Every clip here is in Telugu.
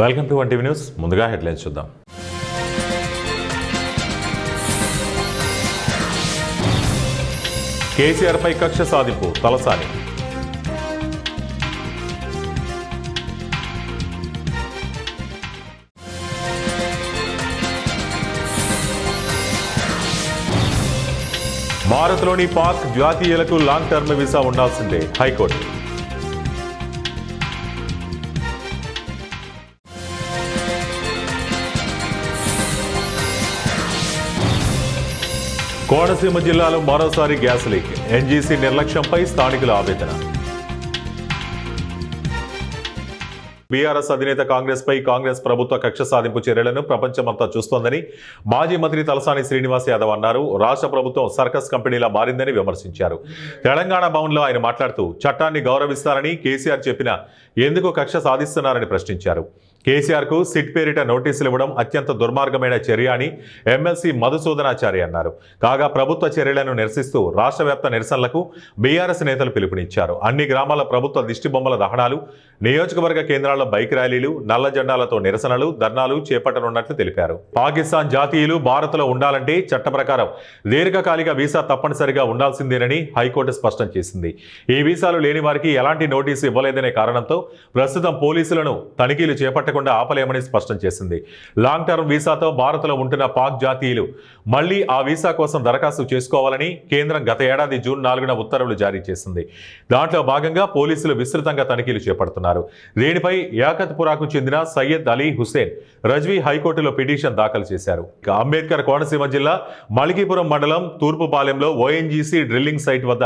Welcome to one TV news. ముందుగా హెడ్లైన్స్ చూద్దాం. కేసీఆర్పై కక్ష సాధింపు తలసాని. భారత్లోని పాక్ జాతీయులకు లాంగ్ టర్మ్ వీసా ఉండాల్సిందే హైకోర్టు. కోనసీమ జిల్లాలో మరోసారి గ్యాస్ లీక్. ఎన్జీసీ నిర్లక్ష్యంపై స్థానికుల ఆవేదన. బీఆర్ఎస్ అధినేత కాంగ్రెస్ ప్రభుత్వ కక్ష సాధింపు చర్యలను ప్రపంచమంతా చూస్తోందని మాజీ మంత్రి తలసాని శ్రీనివాస్ యాదవ్ అన్నారు. రాష్ట్ర ప్రభుత్వం సర్కస్ కంపెనీలా మారిందని విమర్శించారు. తెలంగాణ భవన్లో ఆయన మాట్లాడుతూ చట్టాన్ని గౌరవిస్తారని కేసీఆర్ చెప్పినా ఎందుకు కక్ష సాధిస్తున్నారని ప్రశ్నించారు. కేసీఆర్కు సిట్ పేరిట నోటీసులు ఇవ్వడం అత్యంత దుర్మార్గమైన చర్య అని ఎమ్మెల్సీ మధుసూదనాచారి అన్నారు. కాగా ప్రభుత్వ చర్యలను నిరసిస్తూ రాష్ట్ర వ్యాప్త నిరసనలకు బీఆర్ఎస్ నేతలు పిలుపునిచ్చారు. అన్ని గ్రామాల ప్రభుత్వ దిష్టిబొమ్మల దహనాలు, నియోజకవర్గ కేంద్రాల్లో బైక్ ర్యాలీలు, నల్ల జెండాలతో నిరసనలు, ధర్నాలు చేపట్టనున్నట్లు తెలిపారు. పాకిస్తాన్ జాతీయులు భారత్లో ఉండాలంటే చట్ట ప్రకారం దీర్ఘకాలిక వీసా తప్పనిసరిగా ఉండాల్సిందేనని హైకోర్టు స్పష్టం చేసింది. ఈ వీసాలు లేని వారికి ఎలాంటి నోటీసు ఇవ్వలేదనే కారణంతో ప్రస్తుతం పోలీసులను తనిఖీలు చేపట్టకుండా ఆపలేమని స్పష్టం చేసింది. లాంగ్ టర్మ్ వీసాతో భారత్లో ఉంటున్న పాక్ జాతీయులు మళ్లీ ఆ వీసా కోసం దరఖాస్తు చేసుకోవాలని కేంద్రం గత ఏడాది జూన్ 4న ఉత్తర్వులు జారీ చేసింది. దాంట్లో భాగంగా పోలీసులు విస్తృతంగా తనిఖీలు చేపడుతున్నారు. దీనిపై యాకత్పురాకు చెందిన సయ్యద్ అలీ హుసేన్ రజ్వీ హైకోర్టులో పిటిషన్ దాఖలు చేశారు. అంబేద్కర్ కోనసీమ జిల్లా మలికీపురం మండలం తూర్పుపాలెంలో ఓఎన్జీసీ డ్రిల్లింగ్ సైట్ వద్ద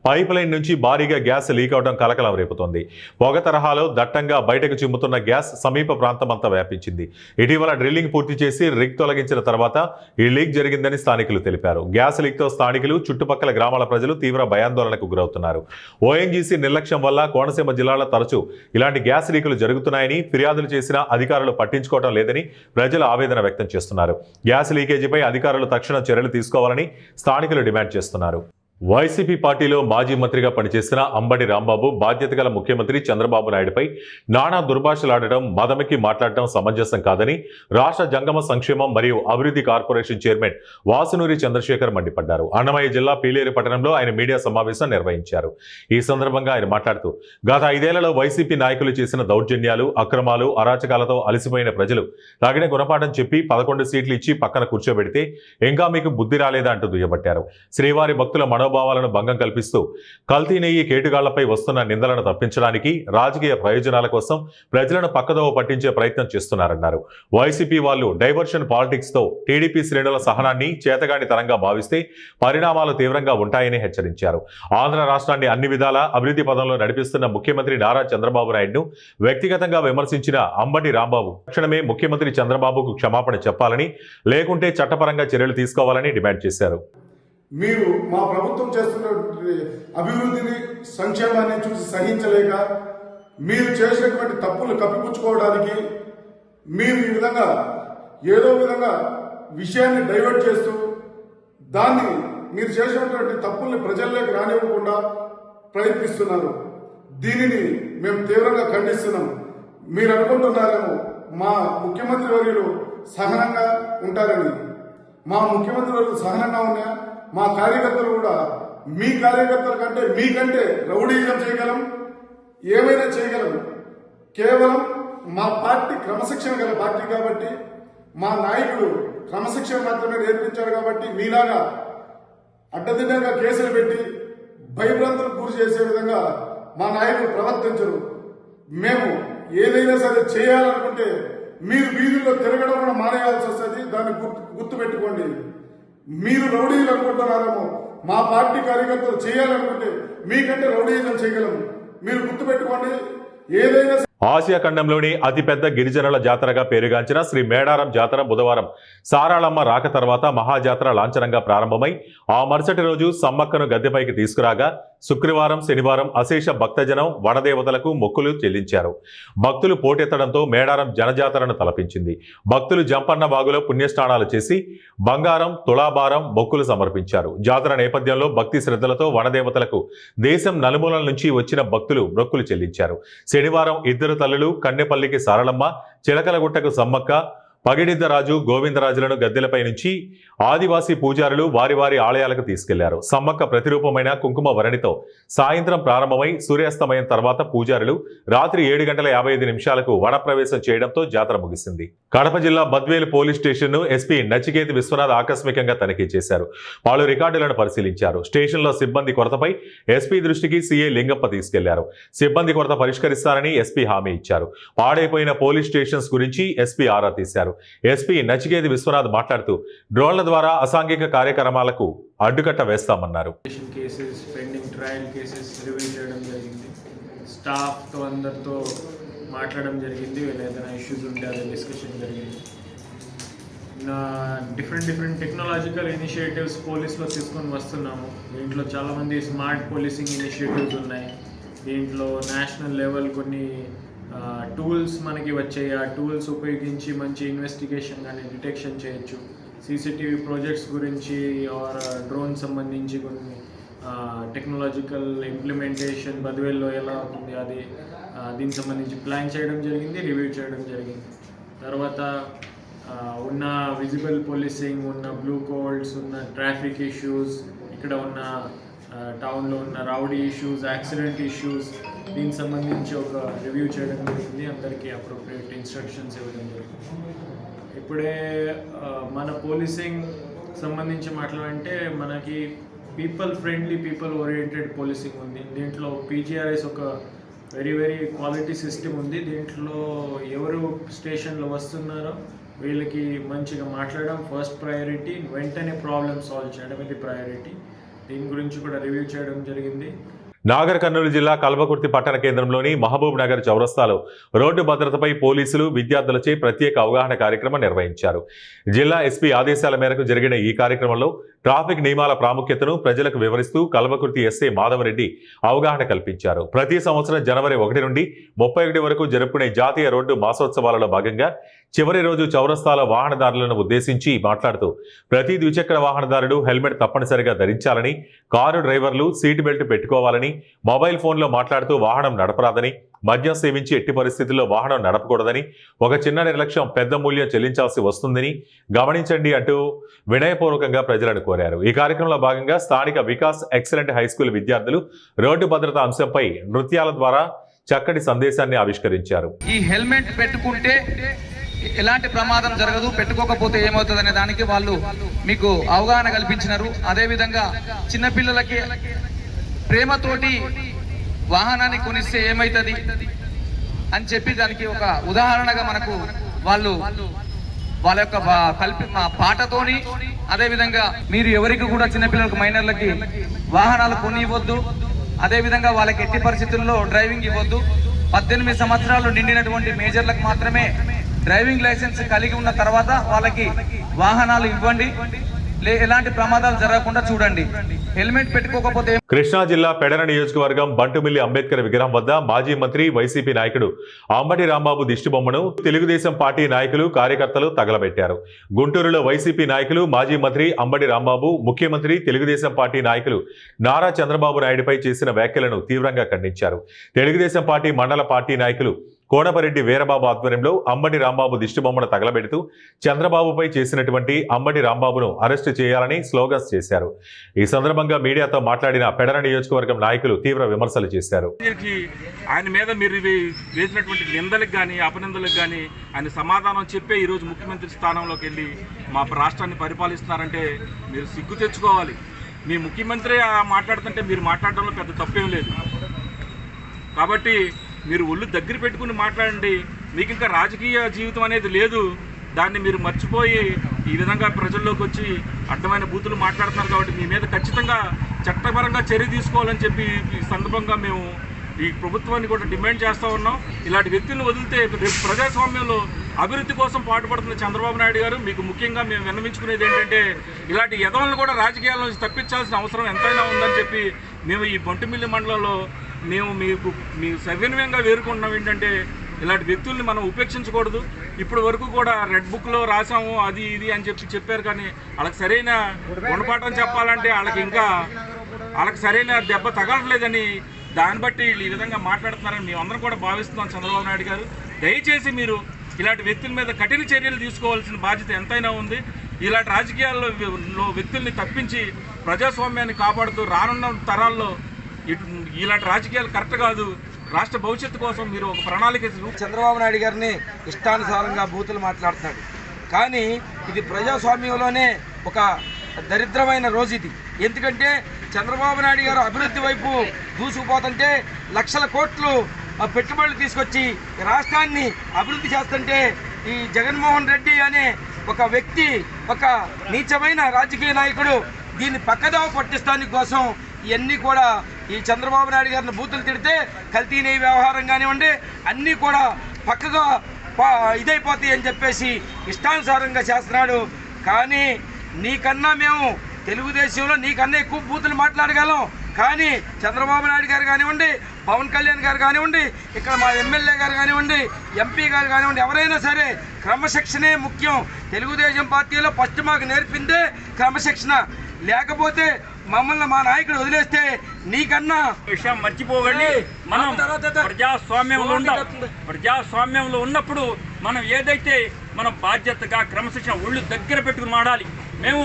పైప్ లైన్ నుంచి భారీగా గ్యాస్ లీక్ అవడం కలకలం రేపుతోంది. పొగ తరహాలో దట్టంగా బయటకు చిమ్ముతున్న గ్యాస్ సమీప ప్రాంతమంతా వ్యాపించింది. ఇటీవల డ్రిల్లింగ్ పూర్తి చేసి రిగ్ తొలగించిన తర్వాత ఈ లీక్ జరిగిందని స్థానికులు తెలిపారు. గ్యాస్ లీక్తో స్థానికులు, చుట్టుపక్కల గ్రామాల ప్రజలు తీవ్ర భయాందోళనకు గురవుతున్నారు. ఓఎన్జీసీ నిర్లక్ష్యం వల్ల కోనసీమ జిల్లాలో తరచూ ఇలాంటి గ్యాస్ లీకులు జరుగుతున్నాయని, ఫిర్యాదులు చేసినా అధికారులు పట్టించుకోవడం లేదని ప్రజలు ఆవేదన వ్యక్తం చేస్తున్నారు. గ్యాస్ లీకేజీపై అధికారులు తక్షణ చర్యలు తీసుకోవాలని స్థానికులు డిమాండ్ చేస్తున్నారు. వైసీపీ పార్టీలో మాజీ మంత్రిగా పనిచేసిన అంబటి రాంబాబు బాధ్యత గల ముఖ్యమంత్రి చంద్రబాబు నాయుడుపై నానా దుర్భాషలాడటం, మదమెక్కి మాట్లాడటం సమంజసం కాదని రాష్ట్ర జంగమ సంక్షేమం మరియు అభివృద్ధి కార్పొరేషన్ చైర్మన్ వాసునూరి చంద్రశేఖర్ మండిపడ్డారు. అన్నమయ్య జిల్లా పీలేరు పట్టణంలో ఆయన మీడియా సమావేశం నిర్వహించారు. ఈ సందర్భంగా ఆయన మాట్లాడుతూ గత 5 ఏళ్లలో వైసీపీ నాయకులు చేసిన దౌర్జన్యాలు, అక్రమాలు, అరాచకాలతో అలసిపోయిన ప్రజలు తగిన గుణపాఠం చెప్పి 11 సీట్లు ఇచ్చి పక్కన కూర్చోబెడితే ఇంకా మీకు బుద్ధి రాలేదా అంటూ దుయ్యబట్టారు. శ్రీవారి భక్తుల మనోభావాలను భంగం కల్పిస్తూ కల్తీ నెయ్యి కేటుగాళ్లపై వస్తున్న నిందలను తప్పించడానికి రాజకీయ ప్రయోజనాల కోసం ప్రజలను పక్కదోవ పట్టించే ప్రయత్నం చేస్తున్నారన్నారు. వైసీపీ వాళ్ళు డైవర్షన్ పాలిటిక్స్ తో టీడీపీ శ్రేణుల సహనాన్ని చేతగాని తరంగా భావిస్తే పరిణామాలు తీవ్రంగా ఉంటాయని హెచ్చరించారు. ఆంధ్ర రాష్ట్రాన్ని అన్ని విధాల అభివృద్ధి పదంలో నడిపిస్తున్న ముఖ్యమంత్రి నారా చంద్రబాబు నాయుడును వ్యక్తిగతంగా విమర్శించిన అంబటి రాంబాబు తక్షణమే ముఖ్యమంత్రి చంద్రబాబుకు క్షమాపణ చెప్పాలని, లేకుంటే చట్టపరంగా చర్యలు తీసుకోవాలని డిమాండ్ చేశారు. మీరు మా ప్రభుత్వం చేస్తున్నటువంటి అభివృద్ధిని, సంక్షేమాన్ని చూసి సహించలేక మీరు చేసినటువంటి తప్పులు కప్పిపుచ్చుకోవడానికి మీరు ఈ విధంగా ఏదో విధంగా విషయాన్ని డైవర్ట్ చేస్తూ దాన్ని మీరు చేసినటువంటి తప్పుల్ని ప్రజల్లోకి రానివ్వకుండా ప్రయత్నిస్తున్నారు. దీనిని మేము తీవ్రంగా ఖండిస్తున్నాం. మీరు అనుకుంటున్నారేమో మా ముఖ్యమంత్రి వర్యులు సహనంగా ఉంటారని. మా ముఖ్యమంత్రి వర్యులు సహనంగా ఉన్నా మా కార్యకర్తలు కూడా మీ కార్యకర్తల కంటే మీకంటే రౌడీజం చేయగలం, ఏమైనా చేయగలం. కేవలం మా పార్టీ క్రమశిక్షణ గల పార్టీ కాబట్టి, మా నాయకుడు క్రమశిక్షణ మాత్రమే నేర్పించారు కాబట్టి మీలాగా అడ్డదిడ్డంగా కేసులు పెట్టి భయభ్రాంతులకు గురి చేసే విధంగా మా నాయకుడు ప్రవర్తించరు. మేము ఏదైనా సరే చేయాలనుకుంటే మీరు వీధుల్లో తిరగడం కూడా మానేయాల్సి వస్తుంది. దాన్ని గుర్తుపెట్టుకోండి. మీరు రౌడీలు అనుకుంటున్నారేమో, మా పార్టీ కార్యకర్తలు చేయాలనుకుంటే మీకంటే రౌడీజం చేయగలము. మీరు గుర్తుపెట్టుకోండి. ఏదైనా ఆసియా ఖండంలోని అతిపెద్ద గిరిజనుల జాతరగా పేరుగాంచిన శ్రీ మేడారం జాతర బుధవారం సారాళమ్మ రాక తర్వాత మహాజాతర లాంఛనంగా ప్రారంభమై ఆ మరుసటి రోజు సమ్మక్కను గద్దెపైకి తీసుకురాగా శుక్రవారం శనివారం అశేష భక్తజనం వనదేవతలకు మొక్కులు చెల్లించారు. భక్తులు పోటెత్తడంతో మేడారం జనజాతరను తలపించింది. భక్తులు జంపన్న వాగులో పుణ్యస్నానాలు చేసి బంగారం తులాభారం మొక్కులు సమర్పించారు. జాతర నేపథ్యంలో భక్తి శ్రద్ధలతో వనదేవతలకు దేశం నలుమూలల నుంచి వచ్చిన భక్తులు మొక్కులు చెల్లించారు. శనివారం ఇద్దరు తల్లులు కన్నెపల్లికి సారళమ్మ, చిలకలగుట్టకు సమ్మక్క, పగిడిద్దరాజు, గోవిందరాజులను గద్దెలపై నుంచి ఆదివాసీ పూజారులు వారి వారి ఆలయాలకు తీసుకెళ్లారు. సమ్మక్క ప్రతిరూపమైన కుంకుమ వరణితో సాయంత్రం ప్రారంభమై సూర్యాస్తమయం తర్వాత పూజారులు రాత్రి 7:55 వనప్రవేశం చేయడంతో జాతర ముగిసింది. కడప జిల్లా బద్వేలు పోలీస్ స్టేషన్ను ఎస్పీ నచికేత్ విశ్వనాథ్ ఆకస్మికంగా తనిఖీ చేశారు. పలు రికార్డులను పరిశీలించారు. స్టేషన్లో సిబ్బంది కొరతపై ఎస్పీ దృష్టికి సీఐ లింగప్ప తీసుకెళ్లారు. సిబ్బంది కొరత పరిష్కరిస్తారని ఎస్పీ హామీ ఇచ్చారు. పాడైపోయిన పోలీస్ స్టేషన్స్ గురించి ఎస్పీ ఆరా తీశారు. ఎస్పీ నచికేత్ విశ్వనాథ్ మాట్లాడుతూ డ్రోన్ల ద్వారా అసాంఘిక కార్యక్రమాలకు అడ్డుకట్ట వేస్తామన్నారు. Cases pending trial cases review చేయడం జరిగింది. స్టాఫ్తో అందరితో మాట్లాడడం జరిగింది. ఏదైనా ఇష్యూస్ ఉంటే అదే డిస్కషన్ జరిగింది. డిఫరెంట్ టెక్నాలజికల్ ఇనిషియేటివ్స్ పోలీస్లో తీసుకొని వస్తున్నాము. దీంట్లో చాలామంది స్మార్ట్ పోలీసింగ్ ఇనిషియేటివ్స్ ఉన్నాయి. దీంట్లో నేషనల్ లెవెల్ కొన్ని టూల్స్ మనకి వచ్చాయి. ఆ టూల్స్ ఉపయోగించి మంచి ఇన్వెస్టిగేషన్ కానీ డిటెక్షన్ చేయొచ్చు. సీసీటీవీ ప్రాజెక్ట్స్ గురించి ఆర్ డ్రోన్ సంబంధించి కొన్ని టెక్నాలజికల్ ఇంప్లిమెంటేషన్ బద్వేల్లో ఎలా అవుతుంది అది దీనికి సంబంధించి ప్లాన్ చేయడం జరిగింది, రివ్యూ చేయడం జరిగింది. తర్వాత ఉన్న విజిబుల్ పోలీసింగ్, ఉన్న బ్లూ కోడ్స్, ఉన్న ట్రాఫిక్ ఇష్యూస్, ఇక్కడ ఉన్న టౌన్లో ఉన్న రౌడీ ఇష్యూస్, యాక్సిడెంట్ ఇష్యూస్, దీనికి సంబంధించి ఒక రివ్యూ చేయడం జరిగింది. అందరికీ అప్రోప్రియేట్ ఇన్స్ట్రక్షన్స్ ఇవ్వడం జరిగింది. ఇప్పుడే మన పోలీసింగ్ సంబంధించి మాట్లాడంటే మనకి people friendly, people oriented policing ఉంది. దీంట్లో పీజీఆర్ఎస్ ఒక వెరీ క్వాలిటీ సిస్టమ్ ఉంది. దీంట్లో ఎవరు స్టేషన్లో వస్తున్నారో వీళ్ళకి మంచిగా మాట్లాడడం ఫస్ట్ ప్రయారిటీ, వెంటనే ప్రాబ్లమ్ సాల్వ్ చేయడం ఇది ప్రయారిటీ. దీని గురించి కూడా రివ్యూ చేయడం జరిగింది. నాగర్ కర్నూలు జిల్లా కల్వకుర్తి పట్టణ కేంద్రంలోని మహబూబ్ నగర్ చౌరస్తాలో రోడ్డు భద్రతపై పోలీసులు విద్యార్థులచే ప్రత్యేక అవగాహన కార్యక్రమం నిర్వహించారు. జిల్లా ఎస్పీ ఆదేశాల మేరకు జరిగిన ఈ కార్యక్రమంలో ట్రాఫిక్ నియమాల ప్రాముఖ్యతను ప్రజలకు వివరిస్తూ కల్వకుర్తి ఎస్ఐ మాధవరెడ్డి అవగాహన కల్పించారు. ప్రతి సంవత్సరం జనవరి 1 నుండి 31 వరకు జరుపుకునే జాతీయ రోడ్డు మాసోత్సవాలలో భాగంగా చివరి రోజు చౌరస్తాలో వాహనదారులను ఉద్దేశించి మాట్లాడుతూ ప్రతి ద్విచక్ర వాహనదారుడు హెల్మెట్ తప్పనిసరిగా ధరించాలని, కారు డ్రైవర్లు సీట్ బెల్ట్ పెట్టుకోవాలని, మొబైల్ ఫోన్లో మాట్లాడుతూ వాహనం నడపరాదని, మద్యం సేవించి ఎట్టి పరిస్థితుల్లో వాహనం నడపకూడదని, ఒక చిన్న నిర్లక్ష్యం పెద్ద మూల్యం చెల్లించాల్సి వస్తుందని గమనించండి అంటూ వినయపూర్వకంగా ప్రజలను కోరారు. ఈ కార్యక్రమంలో భాగంగా స్థానిక వికాస్ ఎక్సలెంట్ హైస్కూల్ విద్యార్థులు రోడ్డు భద్రత అంశంపై నృత్యాల ద్వారా చక్కటి సందేశాన్ని ఆవిష్కరించారు. ఈ హెల్మెట్ పెట్టుకుంటే ఎలాంటి ప్రమాదం జరగదు, పెట్టుకోకపోతే ఏమవుతుంది అనే దానికి వాళ్ళు మీకు అవగాహన కల్పించినారు. అదేవిధంగా చిన్నపిల్లలకి ప్రేమతోటి వాహనాన్ని కొనిస్తే ఏమవుతుంది అని చెప్పి దానికి ఒక ఉదాహరణగా మనకు వాళ్ళు వాళ్ళ యొక్క పాటతోని, అదేవిధంగా మీరు ఎవరికి కూడా చిన్నపిల్లలకు మైనర్లకి వాహనాలు కొని ఇవ్వద్దు, అదేవిధంగా వాళ్ళకి ఎట్టి పరిస్థితుల్లో డ్రైవింగ్ ఇవ్వద్దు. 18 సంవత్సరాలు నిండినటువంటి మేజర్లకు మాత్రమే డ్రైవింగ్ లైసెన్స్ కలిగి ఉన్న తర్వాత వాళ్ళకి వాహనాలు ఇవ్వండి. ఎలాంటి ప్రమాదాలు జరగకుండా చూడండి. హెల్మెట్ పెట్టుకోకపోతే. కృష్ణా జిల్లా పెడన నియోజకవర్గం బంటుమిల్లి అంబేద్కర్ విగ్రహం వద్ద మాజీ మంత్రి వైసీపీ నాయకుడు అంబటి రాంబాబు దిష్టిబొమ్మను తెలుగుదేశం పార్టీ నాయకులు కార్యకర్తలు తగలబెట్టారు. గుంటూరులో వైసీపీ నాయకులు మాజీ మంత్రి అంబటి రాంబాబు ముఖ్యమంత్రి తెలుగుదేశం పార్టీ నాయకులు నారా చంద్రబాబు నాయుడుపై చేసిన వ్యాఖ్యలను తీవ్రంగా ఖండించారు. తెలుగుదేశం పార్టీ మండల పార్టీ నాయకులు కోనపరెడ్డి వీరబాబు ఆధ్వర్యంలో అంబటి రాంబాబు దిష్టిబొమ్మను తగలబెడుతూ చంద్రబాబుపై చేసినటువంటి అంబటి రాంబాబును అరెస్టు చేయాలని స్లోగన్స్ చేశారు. ఈ సందర్భంగా మీడియాతో మాట్లాడిన పెడన నియోజకవర్గం నాయకులు తీవ్ర విమర్శలు చేశారు. ఆయన మీద మీరు వేసినటువంటి నిందలకు కానీ అపనిందలకు కానీ ఆయన సమాధానం చెప్పే ఈరోజు ముఖ్యమంత్రి స్థానంలోకి వెళ్ళి మా రాష్ట్రాన్ని పరిపాలిస్తున్నారంటే మీరు సిగ్గు తెచ్చుకోవాలి. మీ ముఖ్యమంత్రి మాట్లాడుతుంటే మీరు మాట్లాడడంలో పెద్ద తప్పేం లేదు. కాబట్టి మీరు ఒళ్ళు దగ్గర పెట్టుకుని మాట్లాడండి. మీకు ఇంకా రాజకీయ జీవితం అనేది లేదు. దాన్ని మీరు మర్చిపోయి ఈ విధంగా ప్రజల్లోకి వచ్చి అడ్డమైన బూతులు మాట్లాడుతున్నారు. కాబట్టి మీ మీద ఖచ్చితంగా చట్టపరంగా చర్య తీసుకోవాలని చెప్పి ఈ సందర్భంగా మేము ఈ ప్రభుత్వాన్ని కూడా డిమాండ్ చేస్తూ ఉన్నాం. ఇలాంటి వ్యక్తులను వదిలితే రేపు ప్రజాస్వామ్యంలో అభివృద్ధి కోసం పాటుపడుతున్న చంద్రబాబు నాయుడు గారు మీకు ముఖ్యంగా మేము విన్నవించుకునేది ఏంటంటే ఇలాంటి యదవులను కూడా రాజకీయాల నుంచి తప్పించాల్సిన అవసరం ఎంతైనా ఉందని చెప్పి మేము ఈ బొంటిమిల్లి మండలంలో మేము మీ సవినయంగా వేరుకుంటున్నాం. ఏంటంటే ఇలాంటి వ్యక్తుల్ని మనం ఉపేక్షించకూడదు. ఇప్పటి వరకు కూడా రెడ్ బుక్లో రాసాము అది ఇది అని చెప్పారు, కానీ వాళ్ళకి సరైన గుణపాఠం చెప్పాలంటే వాళ్ళకి సరైన దెబ్బ తగలట్లేదని దాన్ని బట్టి వీళ్ళు ఈ విధంగా మాట్లాడుతున్నారని మేమందరం కూడా భావిస్తున్నాం. చంద్రబాబు నాయుడు గారు దయచేసి మీరు ఇలాంటి వ్యక్తుల మీద కఠిన చర్యలు తీసుకోవాల్సిన బాధ్యత ఎంతైనా ఉంది. ఇలాంటి రాజకీయాల్లో వ్యక్తుల్ని తప్పించి ప్రజాస్వామ్యాన్ని కాపాడుతూ రానున్న తరాల్లో ఇలాంటి రాజకీయాలు కరెక్ట్ కాదు. రాష్ట్ర భవిష్యత్తు కోసం మీరు ఒక ప్రణాళిక. చంద్రబాబు నాయుడు గారిని ఇష్టానుసారంగా బూతులు మాట్లాడుతున్నాడు, కానీ ఇది ప్రజాస్వామ్యంలోనే ఒక దరిద్రమైన రోజు ఇది. ఎందుకంటే చంద్రబాబు నాయుడు గారు అభివృద్ధి వైపు దూసుకుపోతుంటే లక్షల కోట్లు పెట్టుబడులు తీసుకొచ్చి రాష్ట్రాన్ని అభివృద్ధి చేస్తుంటే ఈ జగన్మోహన్ రెడ్డి అనే ఒక వ్యక్తి, ఒక నీచమైన రాజకీయ నాయకుడు దీన్ని పక్కదావ పట్టిస్తానికి కోసం ఇవన్నీ కూడా ఈ చంద్రబాబు నాయుడు గారిని బూతులు తిడితే కల్తీ నెయ్యి వ్యవహారం కానివ్వండి అన్నీ కూడా పక్కగా ఇదైపోతాయి అని చెప్పేసి ఇష్టానుసారంగా చేస్తున్నాడు. కానీ నీకన్నా మేము తెలుగుదేశంలో నీకన్నా ఎక్కువ బూతులు మాట్లాడగలం, కానీ చంద్రబాబు నాయుడు గారు కానివ్వండి, పవన్ కళ్యాణ్ గారు కానివ్వండి, ఇక్కడ మా ఎమ్మెల్యే గారు కానివ్వండి, ఎంపీ గారు కానివ్వండి, ఎవరైనా సరే క్రమశిక్షణే ముఖ్యం. తెలుగుదేశం పార్టీలో ఫస్ట్ మాకు నేర్పిందే క్రమశిక్షణ. లేకపోతే మమ్మల్ని మా నాయకుడు వదిలేస్తే నీకన్నా విషయం మర్చిపోకండి. మనం ప్రజాస్వామ్యంలో ఉన్నప్పుడు మనం ఏదైతే మనం బాధ్యతగా క్రమశిక్షణ ఒళ్ళు దగ్గర పెట్టుకుని మాడాలి. మేము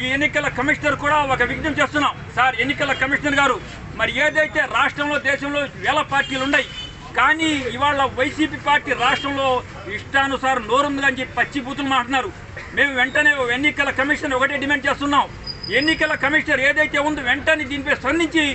ఈ ఎన్నికల కమిషనర్ కూడా ఒక విజ్ఞప్తి చేస్తున్నాం. సార్, ఎన్నికల కమిషనర్ గారు, మరి ఏదైతే రాష్ట్రంలో దేశంలో వేల పార్టీలు ఉన్నాయి, కానీ ఇవాళ వైసీపీ పార్టీ రాష్ట్రంలో ఇష్టానుసారం నోరుందని చెప్పి పచ్చి బూతులు మాట్లాడుతున్నారు. మేము వెంటనే ఎన్నికల కమిషనర్ ఒకటే డిమాండ్ చేస్తున్నాం. ఎన్నికల కమిషనర్ ఏదైతే ఉందో వెంటనే దీనిపై స్పందించి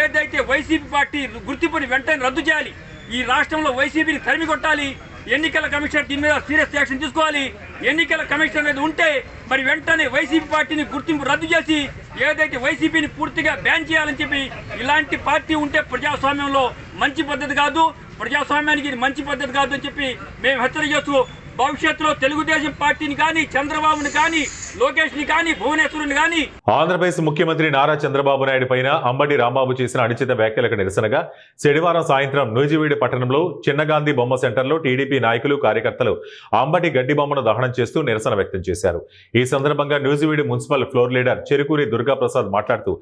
ఏదైతే వైసీపీ పార్టీ గుర్తింపుని వెంటనే రద్దు చేయాలి. ఈ రాష్ట్రంలో వైసీపీని తరిమి కొట్టాలి. ఎన్నికల కమిషనర్ దీని మీద సీరియస్ యాక్షన్ తీసుకోవాలి. ఎన్నికల కమిషనర్ అనేది ఉంటే మరి వెంటనే వైసీపీ పార్టీని గుర్తింపు రద్దు చేసి ఏదైతే వైసీపీని పూర్తిగా బ్యాన్ చేయాలని చెప్పి, ఇలాంటి పార్టీ ఉంటే ప్రజాస్వామ్యంలో మంచి పద్ధతి కాదు, ప్రజాస్వామ్యానికి ఇది మంచి పద్ధతి కాదు అని చెప్పి మేము హెచ్చరిక చేస్తూ భవిష్యత్తులో తెలుగుదేశం పార్టీని కానీ, చంద్రబాబుని కానీ, లోకేష్ని కానీ, భువనేశ్వరుని కానీ. ఆంధ్రప్రదేశ్ ముఖ్యమంత్రి నారా చంద్రబాబు నాయుడు పైన అంబటి రాంబాబు చేసిన అనుచిత వ్యాఖ్యలకు నిరసనగా శనివారం సాయంత్రం నూజివీడు పట్టణంలో చిన్నగాంధీ బొమ్మ సెంటర్లో టీడీపీ నాయకులు, కార్యకర్తలు అంబటి గడ్డి బొమ్మను దహనం చేస్తూ నిరసన వ్యక్తం చేశారు. ఈ సందర్భంగా Nuzvid municipal floor leader Cherukuri Durgaprasad మాట్లాడుతూ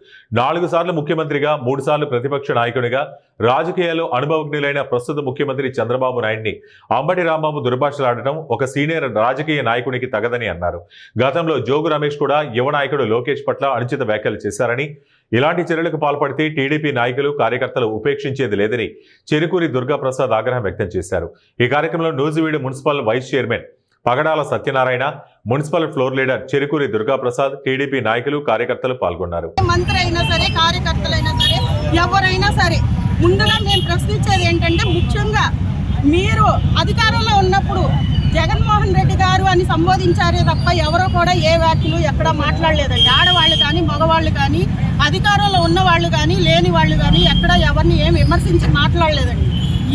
4 సార్లు ముఖ్యమంత్రిగా, 3 సార్లు ప్రతిపక్ష నాయకునిగా రాజకీయాల్లో అనుభవజ్ఞులైన ప్రస్తుత ముఖ్యమంత్రి చంద్రబాబు నాయుడిని అంబటి రాంబాబు దుర్భాషలాడటం ఒక సీనియర్ రాజకీయ నాయకునికి తగదని అన్నారు. గతంలో జోగు రమేష్ కూడా యువ నాయకుడు లోకేష్ పట్ల అనుచిత వ్యాఖ్యలు చేశారని, ఇలాంటి చర్యలకు పాల్పడితే టీడీపీ నాయకులు, కార్యకర్తలు ఉపేక్షించేది లేదని చెరుకూరి దుర్గాప్రసాద్ ఆగ్రహం వ్యక్తం చేశారు. ఈ కార్యక్రమంలో Nuzvid municipal vice chairman Pagadala Satyanarayana, municipal floor leader Cherukuri Durgaprasad, TDP నాయకులు, కార్యకర్తలు పాల్గొన్నారు. మంత్రి అయినా సరే, కార్యకర్తలైనా సరే, ఎవరైనా సరే ముందుగా మేము ప్రశ్నించేది ఏంటంటే, ముఖ్యంగా మీరు అధికారంలో ఉన్నప్పుడు జగన్మోహన్ రెడ్డి గారు అని సంబోధించారే తప్ప ఎవరో కూడా ఏ వ్యాఖ్యలు ఎక్కడా మాట్లాడలేదండి. ఆడవాళ్ళు కానీ, మగవాళ్ళు కానీ, అధికారంలో ఉన్న వాళ్ళు కానీ, లేని వాళ్ళు కానీ ఎక్కడ ఎవరిని ఏం విమర్శించి మాట్లాడలేదండి.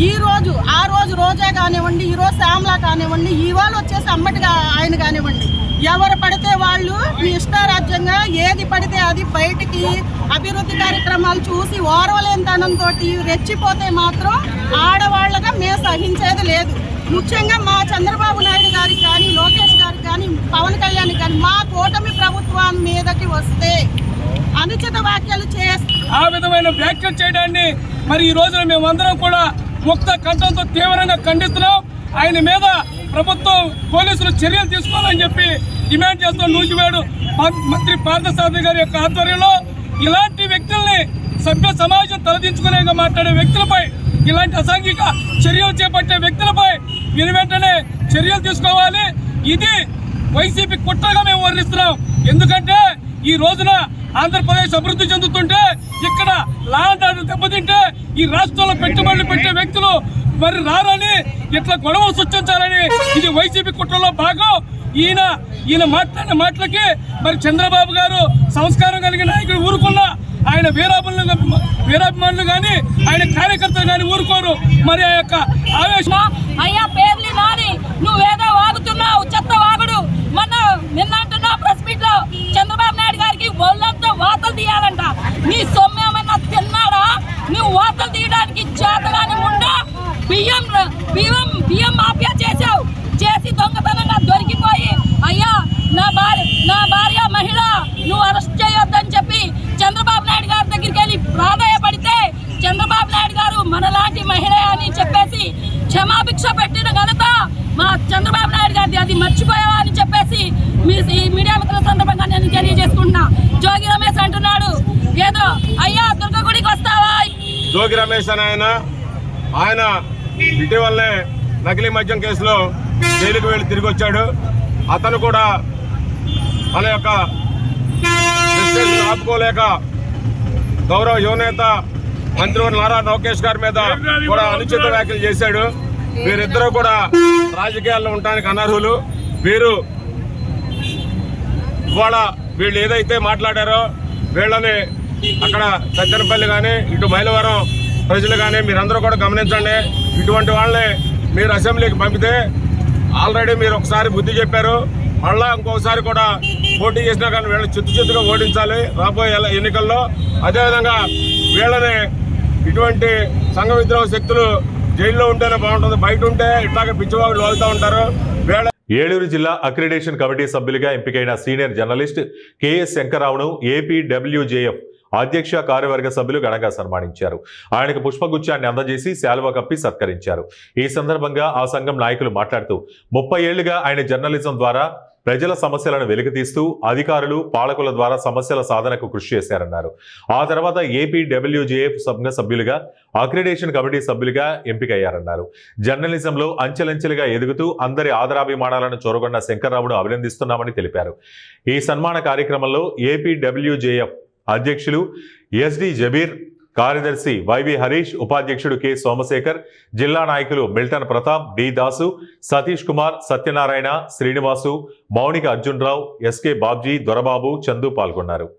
ఈ రోజు ఆ రోజు రోజా కానివ్వండి, ఈరోజు శ్యామలా కానివ్వండి, ఇవాళ వచ్చేసి అంబటిగా ఆయన కానివ్వండి, ఎవరు పడితే వాళ్ళు ఇష్టారాజ్యంగా ఏది పడితే అది బయటికి అభివృద్ధి కార్యక్రమాలు చూసి ఓర్వలేనితనంతో రెచ్చిపోతే మాత్రం ఆడవాళ్ళగా మేము సహించేది లేదు. ముఖ్యంగా మా చంద్రబాబు నాయుడు గారికి కానీ, లోకేష్ గారికి కానీ, పవన్ కళ్యాణ్ కానీ మా కూటమి ప్రభుత్వం మీదకి వస్తే అనుచిత వ్యాఖ్యలు ఆ విధమైన వ్యాఖ్యలు చేయడాన్ని మరి ఈ రోజున మేమందరం కూడా ముక్త కంఠంతో తీవ్రంగా ఖండిస్తున్నాం. ఆయన మీద ప్రభుత్వం, పోలీసులు చర్యలు తీసుకోవాలని చెప్పి డిమాండ్ చేస్తున్నాం. నూజివీడు మంత్రి పార్థసారథి గారి యొక్క ఆధ్వర్యంలో ఇలాంటి వ్యక్తుల్ని సభ్య సమాజం తలదించుకునే మాట్లాడే వ్యక్తులపై, ఇలాంటి అసాంఘిక చర్యలు చేపట్టే వ్యక్తులపై వెంటనే చర్యలు తీసుకోవాలి. ఇది వైసీపీ కుట్రగా మేము వర్ణిస్తున్నాం. ఎందుకంటే ఈ రోజున ఆంధ్రప్రదేశ్ అభివృద్ధి చెందుతుంటే, ఇక్కడ లా అండ్ ఆర్డర్ దెబ్బతింటే ఈ రాష్ట్రంలో పెట్టుబడులు పెట్టే వ్యక్తులు మరి రారని, ఇట్లా గొడవలు సృష్టించాలని ఇది వైసీపీ కుట్రలో భాగం. ఈయన మాట్లాడిన మాటలకి మరి చంద్రబాబు గారు సంస్కారం కలిగిన నాయకుడు ఊరుకున్నా ఆయన వీరాభిమానులు కానీ ఆయన కార్యకర్తలు కానీ ఊరుకోరు. మరి ఆ యొక్క ఆవేశం అయ్యా పేర్లి నాని నువ్వేదో వాగుతున్నావు, చెత్త వాగుడు. నిన్న అంటున్నా ప్రెస్ మీట్ లో చంద్రబాబు నాయుడు గారికి ఒళ్ళంతా వాతలు తీయాలంట. నీ సొమ్మేమన్నా తిన్నాడా? నువ్వు వాతలు తీయడానికి చేతగాని ఉండా బియ్యం మాఫియా చేసి దొంగతనంగా దొరికిపోయి అయ్యా నా భార్య మహిళ నువ్వు అరెస్ట్ చేయొద్దని చెప్పి చంద్రబాబు నాయుడు గారి దగ్గరికి వెళ్ళి ప్రాధాయపడితే చంద్రబాబు నాయుడు గారు మనలాంటి మహిళ అని చెప్పేసి క్షమాభిక్ష పెట్టిన ఘనత మా చంద్రబాబు నాయుడు గారిది. అది మర్చిపోయావా అని చెప్పేసి ఈ మీడియా మిత్రుల సందర్భంగా నేను తెలియజేసుకుంటున్నా. జోగి రమేష్ అంటున్నాడు ఏదో అయ్యా దుర్గగుడికి వస్తావా? జోగి రమేష్ అని ఆయన ఇటీవలనే నకిలీ మద్యం కేసులో జైలుకు వెళ్ళి తిరిగి వచ్చాడు. అతను కూడా తన యొక్క ఆపుకోలేక గౌరవ యువనేత మంత్రివర్యులు నారా లోకేష్ గారి మీద కూడా అనుచిత వ్యాఖ్యలు చేశాడు. వీరిద్దరూ కూడా రాజకీయాల్లో ఉండడానికి అనర్హులు. వీళ్ళు ఏదైతే మాట్లాడారో వీళ్ళని అక్కడ సజ్జనపల్లి కానీ ఇటు మైలవరం ప్రజలు కానీ మీరందరూ కూడా గమనించండి. ఇటువంటి వాళ్ళని మీరు అసెంబ్లీకి పంపితే ఆల్రెడీ మీరు ఒకసారి బుద్ధి చెప్పారు. మళ్ళా ఇంకొకసారి కూడా పోటీ చేసినా కానీ వీళ్ళని చిత్తుగా ఓడించాలి రాబోయే ఎన్నికల్లో. అదేవిధంగా వీళ్ళని ఇటువంటి సంఘ విద్రోహ శక్తులు జైల్లో ఉంటేనే బాగుంటుంది, బయట ఉంటే ఇట్లాగే పిచ్చివాళ్ళు వాళ్తూ ఉంటారు. ఏలూరు జిల్లా అక్రిడేషన్ కమిటీ సభ్యులుగా ఎంపికైన సీనియర్ జర్నలిస్ట్ కెఎస్ శంకర్రావును ఏపీడబ్ల్యూజేఎఫ్ అధ్యక్ష కార్యవర్గ సభ్యులు ఘనంగా సన్మానించారు. ఆయనకు పుష్పగుచ్చాన్ని అందజేసి శాలువా కప్పి సత్కరించారు. ఈ సందర్భంగా ఆ సంఘం నాయకులు మాట్లాడుతూ 30 ఏళ్లుగా ఆయన జర్నలిజం ద్వారా ప్రజల సమస్యలను వెలికితీస్తూ అధికారులు పాలకుల ద్వారా సమస్యల సాధనకు కృషి చేశారన్నారు. ఆ తర్వాత ఏపీడబ్ల్యూజేఎఫ్ సంఘ సభ్యులుగా అక్రిడేషన్ కమిటీ సభ్యులుగా ఎంపికయ్యారన్నారు. జర్నలిజంలో అంచెలంచెలుగా ఎదుగుతూ అందరి ఆదరాభిమానాలను చొరగొన్న శంకర్రావును అభినందిస్తున్నామని తెలిపారు. ఈ సన్మాన కార్యక్రమంలో ఏపీడబ్ల్యూజేఎఫ్ అధ్యక్షులు ఎస్డి జబీర్, కార్యదర్శి వైవి హరీష్, ఉపాధ్యక్షుడు కె సోమశేఖర్, జిల్లా నాయకులు Milton Pratap, D Dasu, Satish Kumar, Satyanarayana, Srinivasu, Mounika Arjunrao, SK Babji, Dorababu, Chandu పాల్గొన్నారు.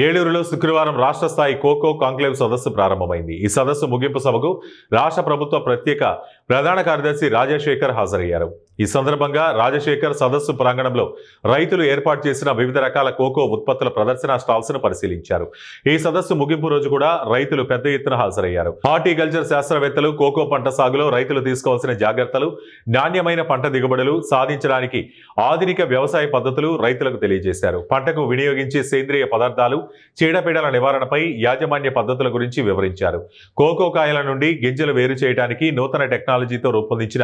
ఏలూరులో శుక్రవారం రాష్ట్ర స్థాయి ఖోఖో కాంక్లేవ్ సదస్సు ప్రారంభమైంది. ఈ సదస్సు ముగింపు సభకు రాష్ట్ర ప్రభుత్వ ప్రత్యేక ప్రధాన కార్యదర్శి రాజశేఖర్ హాజరయ్యారు. ఈ సందర్భంగా రాజశేఖర్ సదస్సు ప్రాంగణంలో రైతులు ఏర్పాటు చేసిన వివిధ రకాల ఖోఖో ఉత్పత్తుల ప్రదర్శన స్టాల్స్ ను పరిశీలించారు. ఈ సదస్సు ముగింపు రోజు కూడా రైతులు పెద్ద ఎత్తున హాజరయ్యారు. హార్టికల్చర్ శాస్త్రవేత్తలు ఖోఖో పంట సాగులో రైతులు తీసుకోవాల్సిన జాగ్రత్తలు, నాణ్యమైన పంట దిగుబడులు సాధించడానికి ఆధునిక వ్యవసాయ పద్ధతులు రైతులకు తెలియజేశారు. పంటకు వినియోగించే సేంద్రియ పదార్థాలు, చీడపీడల నివారణపై యాజమాన్య పద్ధతుల గురించి వివరించారు. కోకో కాయల నుండి గింజలు వేరు చేయడానికి నూతన టెక్నాలజీతో రూపొందించిన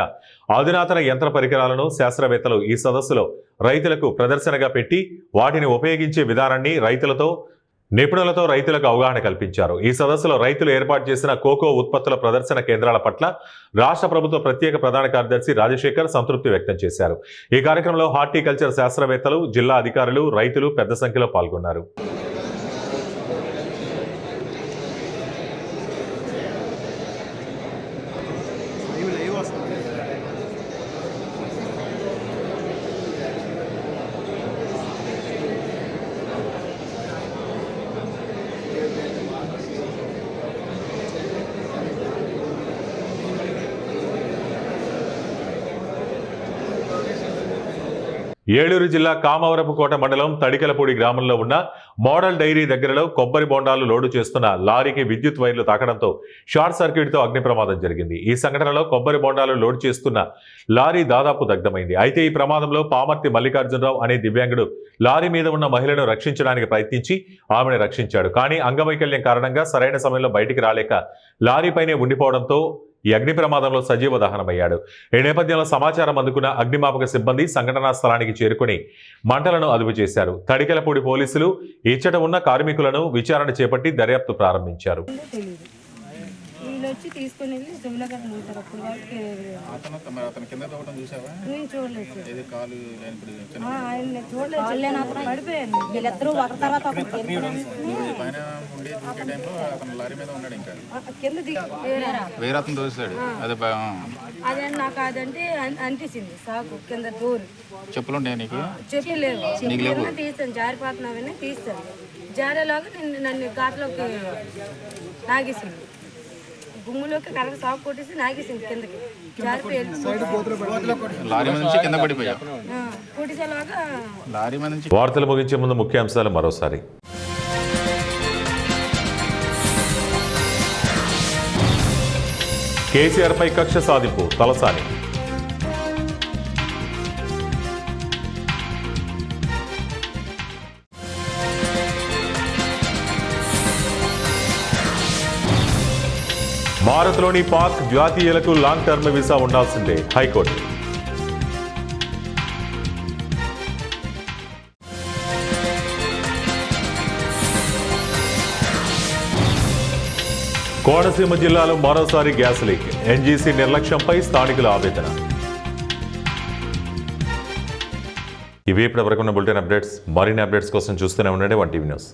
అధునాతన యంత్ర పరికరాలను శాస్త్రవేత్తలు ఈ సదస్సులో రైతులకు ప్రదర్శనగా పెట్టి వాటిని ఉపయోగించే విధానాన్ని నిపుణులతో రైతులకు అవగాహన కల్పించారు. ఈ సదస్సులో రైతులు ఏర్పాటు చేసిన కోకో ఉత్పత్తుల ప్రదర్శన కేంద్రాల పట్ల రాష్ట్ర ప్రభుత్వ ప్రత్యేక ప్రధాన కార్యదర్శి రాజశేఖర్ సంతృప్తి వ్యక్తం చేశారు. ఈ కార్యక్రమంలో హార్టికల్చర్ శాస్త్రవేత్తలు, జిల్లా అధికారులు, రైతులు పెద్ద సంఖ్యలో పాల్గొన్నారు. ఏలూరు జిల్లా కామవరపుకోట మండలం తడికలపూడి గ్రామంలో ఉన్న మోడల్ డైరీ దగ్గరలో కొబ్బరి బొండాలు లోడు చేస్తున్న లారీకి విద్యుత్ వైర్లు తాకడంతో షార్ట్ సర్క్యూట్తో అగ్ని ప్రమాదం జరిగింది. ఈ సంఘటనలో కొబ్బరి బొండాలు లోడ్ చేస్తున్న లారీ దాదాపు దగ్ధమైంది. అయితే ఈ ప్రమాదంలో పామర్తి మల్లికార్జునరావు అనే దివ్యాంగుడు లారీ మీద ఉన్న మహిళను రక్షించడానికి ప్రయత్నించి ఆమెను రక్షించాడు. కానీ అంగవైకల్యం కారణంగా సరైన సమయంలో బయటికి రాలేక లారీపైనే ఉండిపోవడంతో ఈ అగ్ని ప్రమాదంలో సజీవ దహనమయ్యాడు. ఈ నేపథ్యంలో సమాచారం అందుకున్న అగ్నిమాపక సిబ్బంది సంఘటనా స్థలానికి చేరుకుని మంటలను అదుపు చేశారు. తడికెలపూడి పోలీసులు ఇచ్చట ఉన్న కార్మికులను విచారణ చేపట్టి దర్యాప్తు ప్రారంభించారు. వీళ్ళు వచ్చి తీసుకుని వెళ్ళి జమునగర్ పోతారు. అప్పుడు వాళ్ళకి అతను కింద తోవడం చూసావా? నేను చూడలేదు సార్. ఏది కాలు ఆయన చూడలేదు, పడిపోయాను. వీళ్ళిద్దరూ ఒక తర్వాత పైన ఉండి దూకే టైంలో అతను లారీ మీద ఉన్నాడు. ఇంకా కింద వేరే అతను తోసాడు. అదే నాకు అదంటే అనిపించింది సాకు కింద డోర్. చెప్పులు ఉంటాయి నీకు? చెప్పలేవు, చెప్పలేమో తీస్తాను, జారిపోతున్నామని తీస్తాను. జారేలాగా నన్ను ఘాట్లోకి నాగేసింది, గుమ్ములోకి కరెక్ట్ సాగు కొట్టేసి నాగేసింది కిందకి. జారిపోయి లారీ మీద నుంచి కింద పడిపోయా. కొట్టేసేలాగా లారీ మీద నుంచి. వార్తలు ముగించే ముందు ముఖ్యాంశాలు మరోసారి. కేసీఆర్ పై కక్ష సాధింపు తలసాని. భారత్లోని పాక్ జాతీయులకు లాంగ్ టర్మ్ వీసా ఉండాల్సిందే హైకోర్టు. కోనసీమ జిల్లాలో మరోసారి గ్యాస్ లీక్, ఎన్జీసీ నిర్లక్ష్యంపై స్థానికుల ఆవేదన. ఇవి ఇప్పటివరకు ఉన్న బులెటిన్ అప్డేట్స్. మరిన్ని అప్డేట్స్ కోసం చూస్తూనే ఉండండి 1 టీవీ న్యూస్.